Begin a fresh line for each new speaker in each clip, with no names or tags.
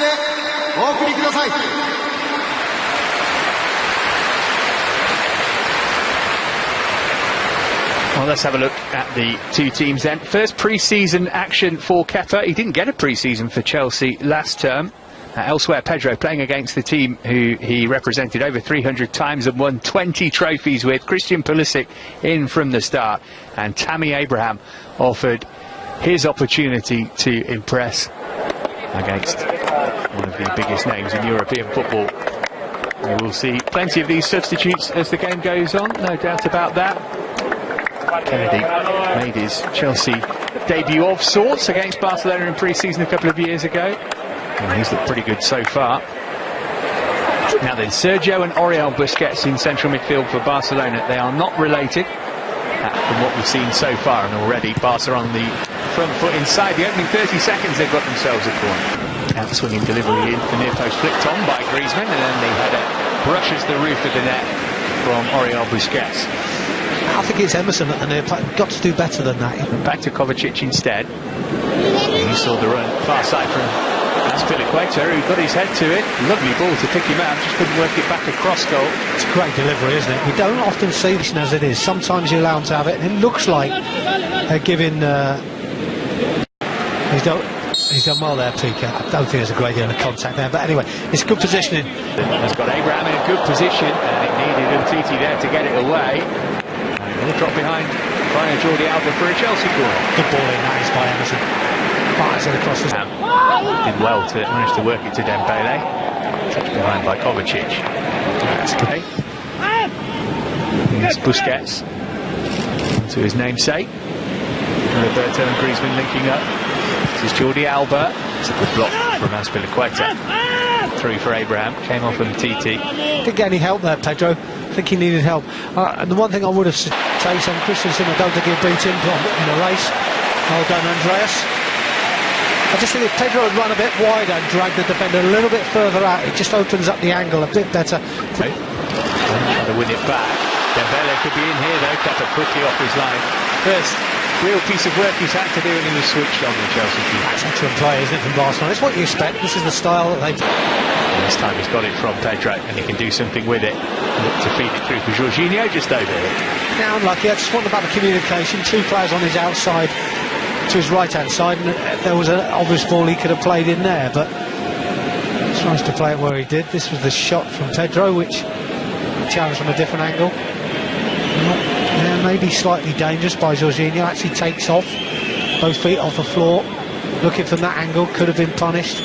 でお送りください。
Well, let's have a look at the two teams then. First pre-season action for Kepa. He didn't get a pre-season for Chelsea last term. Elsewhere, Pedro playing against the team who he represented over 300 times and won 20 trophies with. Christian Pulisic in from the start. And Tammy Abraham offered his opportunity to impress against one of the biggest names in European football. We will see plenty of these substitutes as the game goes on, no doubt about that. Kennedy made his Chelsea debut of sorts against Barcelona in pre-season a couple of years ago. And he's looked pretty good so far. Now then, Sergio and Oriol Busquets in central midfield for Barcelona. They are not related from what we've seen so far, and already Barca on the front foot inside the opening 30 seconds they've got themselves a corner. Out-swinging delivery in the near post, flicked on by Griezmann, and then the header brushes the roof of the net from Oriol Busquets.
I think it's Emerson at the near post. Got to do better than that.
Back to Kovacic instead. You saw the run far side from Azpilicueta, who got his head to it. Lovely ball to pick him out, just couldn't work it back across goal.
It's a great delivery, isn't it? We don't often see this as it is. Sometimes you allow him to have it, and it looks like they're giving. He's done well there, Piqué. I don't think there's a great deal of contact there, but anyway, it's good positioning.
Has got Abraham in a good position, and it needed Umtiti there to get it away. And he'll drop behind Brian Jordi Alba for a Chelsea corner.
Good ball in, that is by Emerson. Fires it across the...
Did well to manage to work it to Dembele. Touched behind by Kovacic. That's good. Here's Busquets to his namesake. Roberto and Griezmann linking up. This is Jordi Alba. It's a good block from Azpilicueta. Through for Abraham. Came off Umtiti.
Didn't get any help there, Pedro. I think he needed help. And the one thing I would have said on Christensen, I don't think he'll beat him in a race. Well done, Andreas. I just think if Pedro had run a bit wider and dragged the defender a little bit further out, it just opens up the angle a bit better.
Okay. Trying to win it back. Dembele could be in here though. Kepa quickly off his line. First real piece of work he's had to do, and he was switched on the Chelsea team.
That's excellent play, isn't it, from Barcelona? It's what you expect. This is the style that they've...
This time he's got it from Pedro, and he can do something with it. Look to feed it through for Jorginho, just over here.
Now unlucky. I just wonder about the communication. Two players on his outside to his right-hand side, and there was an obvious ball he could have played in there, but it's nice to play it where he did. This was the shot from Pedro, which challenged from a different angle. Yeah, maybe slightly dangerous by Jorginho. Actually takes off, both feet off the floor. Looking from that angle, could have been punished.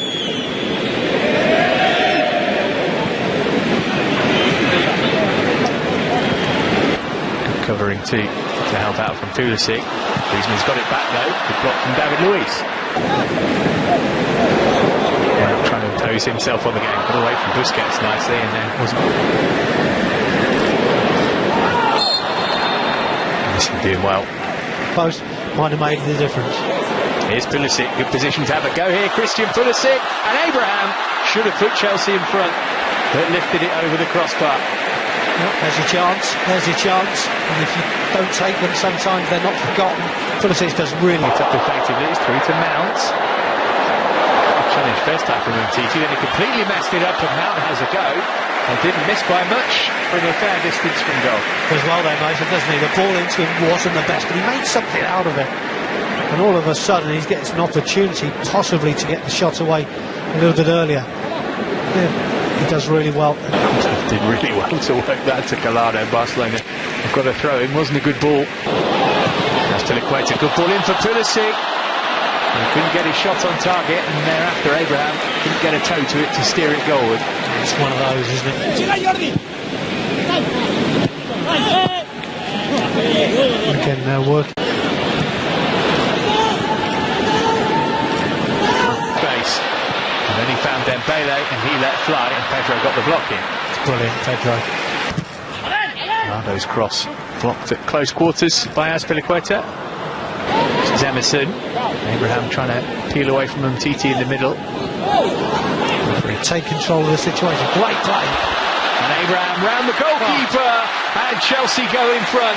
Good covering too to help out from Pulisic. Griezmann's got it back though. Good block from David Luiz. Trying to impose himself on the game. Got away from Busquets nicely, and then wasn't. Doing well.
Post might have made the difference.
Here's Pulisic, good position to have a go here. Christian Pulisic, and Abraham should have put Chelsea in front, but lifted it over the crossbar.
Well, there's your chance. There's your chance. And if you don't take them, sometimes they're not forgotten. Pulisic does really
tough effectively. It's through to Mount. Challenge first time from Umtiti, then he completely messed it up, and Mount has a go. And didn't miss by much from a fair distance from goal.
Does well there, Mason, doesn't he? The ball into him wasn't the best, but he made something out of it. And all of a sudden, he gets an opportunity, possibly, to get the shot away a little bit earlier. Yeah, he does really well.
Did really well to work that to Gallardo. Barcelona have got a throw in. Wasn't a good ball. Azpilicueta, good ball in for Pulisic. He couldn't get his shot on target, and thereafter Abraham couldn't get a toe to it to steer it goalward.
It's one of those, isn't it? Again, work.
Base. And then he found Dembele, and he let fly, and Pedro got the block in.
It's brilliant, Pedro.
Ronaldo's cross blocked at close quarters by Azpilicueta. This is Emerson. Abraham trying to peel away from Umtiti in the middle.
Take control of the situation. Great play.
And Abraham round the goalkeeper, and Chelsea go in front.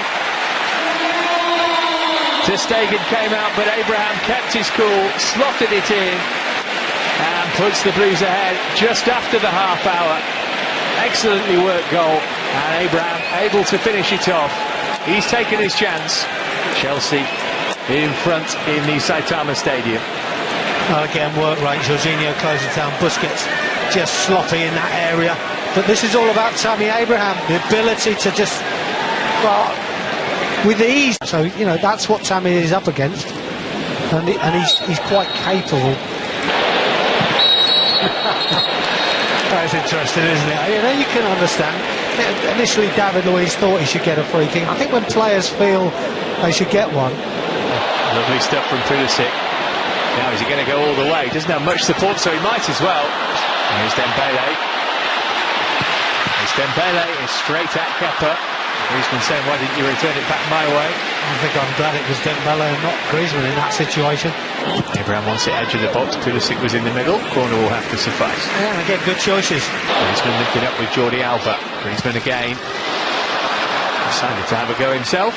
Ter Stegen came out, but Abraham kept his cool, slotted it in, and puts the Blues ahead just after the half hour. Excellently worked goal, and Abraham able to finish it off. He's taken his chance. Chelsea in front in the Saitama Stadium.
Well, again, work rate. Jorginho closes down. Busquets just sloppy in that area. But this is all about Tammy Abraham, the ability to just, well, with ease. So, you know, that's what Tammy is up against. And he's quite capable. That's interesting, isn't it? You know, you can understand. Initially, David Luiz thought he should get a free kick. I think when players feel they should get one.
Lovely stuff from Pulisic. Now, is he going to go all the way? He doesn't have much support, so he might as well. Here's Dembele. It's Dembele is straight at Kepa. Griezmann saying, why didn't you return it back my way?
I think I'm glad it was Dembele and not Griezmann in that situation.
Abraham wants it edge of the box. Pulisic was in the middle. Corner will have to suffice.
Yeah, and again, good choices.
Griezmann linking up with Jordi Alba. Griezmann again. Decided to have a go himself.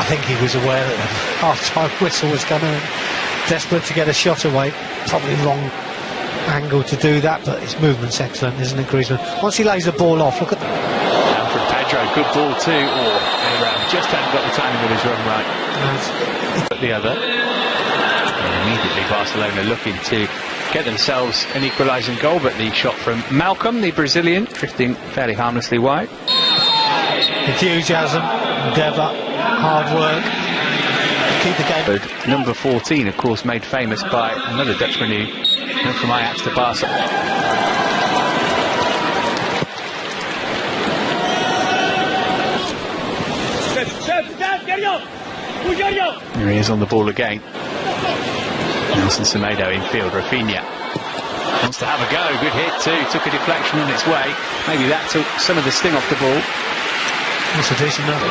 I think he was aware that the half-time whistle was coming. Desperate to get a shot away. Probably wrong angle to do that, but his movement's excellent, isn't it, Griezmann? Once he lays the ball off, look at that.
And from Pedro, good ball too. Abraham just hadn't got the timing with his run right. But the other. And immediately Barcelona looking to get themselves an equalising goal, but the shot from Malcolm, the Brazilian, drifting fairly harmlessly wide.
Enthusiasm, endeavour, hard work. Keep the game.
Number 14, of course, made famous by another Dutchman who went from Ajax to Barca. Here he is on the ball again. Nelson Semedo in field. Rafinha wants to have a go. Good hit too. Took a deflection on its way. Maybe that took some of the sting off the ball.
That's a decent enough.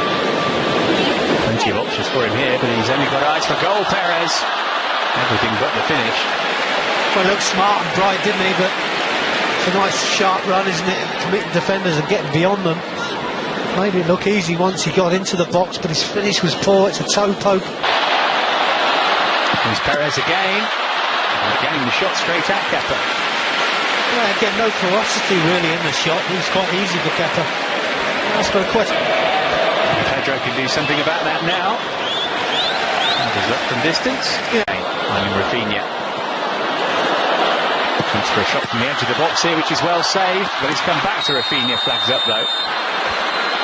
Plenty of options for him here, but he's only got eyes for goal. Perez, everything but the finish.
Well, looked smart and bright, didn't he? But it's a nice sharp run, isn't it? Committing defenders and getting beyond them. Made it look easy once he got into the box, but his finish was poor. It's a toe poke.
Here's Perez again. And again, the shot straight at Kepa.
Yeah, again, no ferocity really in the shot. It was quite easy for Kepa. That's got a question.
Pedro can do something about that now. And he's up from distance. Yeah. Finding Rafinha. Comes for a shot from the edge of the box here, which is well saved, but it's come back to Rafinha. Flags up though.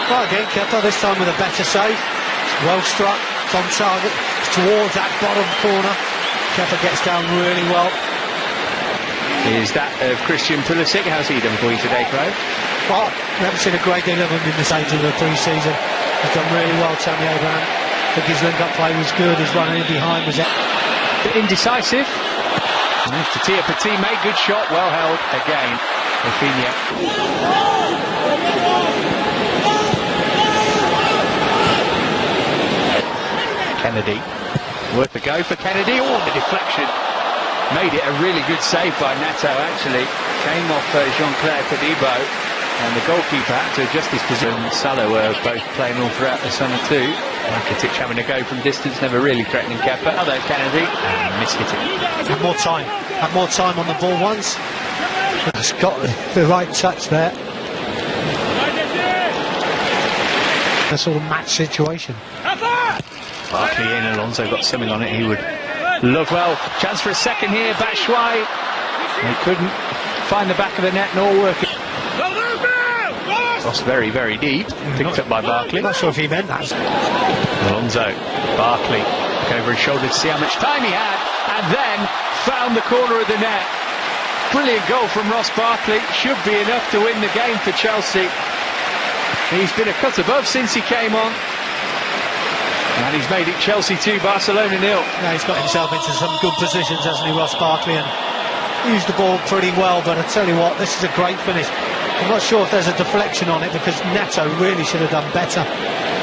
Well, again, Kepa this time with a better save. It's well struck. It's on target. It's towards that bottom corner. Kepa gets down really well.
Is that of Christian Pulisic? How's he done for you today, Clive?
Well, we haven't seen a great deal of him in this stage of the pre-season. He's done really well, Tammy Abraham. I think his link-up play was good. His running in behind was
indecisive. Moves to tee up a teammate. Good shot. Well held again. Rafinha. Kennedy. Worth a go for Kennedy. Oh, the deflection. Made it a really good save by Neto, actually. Came off Jean-Claire Todibo, and the goalkeeper had to adjust his position. Salah were both playing all throughout the summer too. Rakitic having a go from distance, never really threatening Kepa. Although Kennedy, and mishit it.
Had more time. Had more time on the ball once. He's got the right touch there. A sort of match situation.
Barkley in, Alonso got something on it he would love. Well, chance for a second here, Batshuayi. He couldn't find the back of the net nor work it. Lost very, very deep. Picked up by Barkley.
Not sure if he meant that.
Alonso, Barkley, look over his shoulder to see how much time he had, and then found the corner of the net. Brilliant goal from Ross Barkley. Should be enough to win the game for Chelsea. He's been a cut above since he came on. And he's made it Chelsea 2, Barcelona 0.
Yeah, he's got himself into some good positions, hasn't he, Ross Barkley, and used the ball pretty well. But I tell you what, this is a great finish. I'm not sure if there's a deflection on it because Neto really should have done better.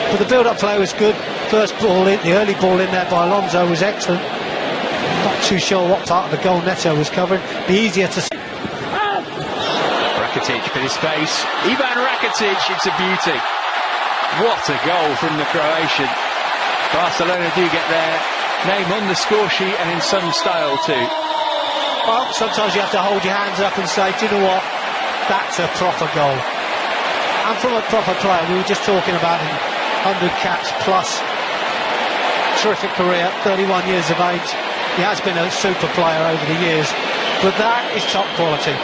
But the build-up play was good. First ball in, the early ball in there by Alonso was excellent. Not too sure what part of the goal Neto was covering. Be easier to see.
Rakitic for his space. Ivan Rakitic, it's a beauty. What a goal from the Croatian. Barcelona do get their name on the score sheet and in some style too.
Well, sometimes you have to hold your hands up and say, do you know what, that's a proper goal. And from a proper player, we were just talking about him, 100 caps plus, terrific career, 31 years of age. He has been a super player over the years, but that is top quality.